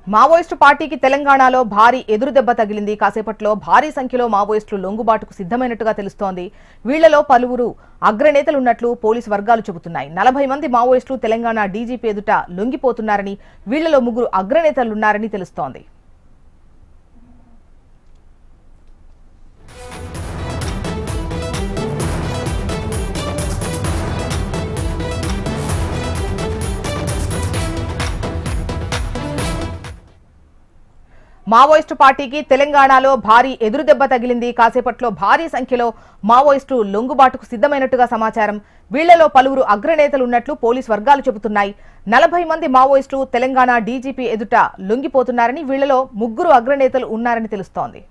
Maoist పార్టీకి తెలంగాణలో భారీ ఎదురుదెబ్బ తగిలింది. కాసేపట్లో భారీ సంఖ్యలో మావోయిస్టులు లొంగుబాటుకు సిద్ధమైనట్టుగా తెలుస్తోంది. వీళ్లలో పలువురు అగ్రనేతలున్నట్లు పోలీసు వర్గాలు చెబుతున్నాయి. 40 మంది మావోయిస్టులు తెలంగాణ డీజీపీ ఎదుట లొంగిపోతున్నారని, వీళ్లలో 3 అగ్రనేతలున్నారని తెలుస్తోంది. మావోయిస్టు పార్టీకి తెలంగాణలో భారీ ఎదురుదెబ్బ తగిలింది. కాసేపట్లో భారీ సంఖ్యలో మావోయిస్టు లొంగుబాటుకు సిద్ధమైనట్టుగా సమాచారం. వీళ్లలో పలువురు అగ్రనేతలు ఉన్నట్లు పోలీసు వర్గాలు చెబుతున్నాయి. 40 మంది మావోయిస్టులు తెలంగాణ డీజీపీ ఎదుట లొంగిపోతున్నారని, వీళ్లలో 3 అగ్రనేతలు ఉన్నారని తెలుస్తోంది.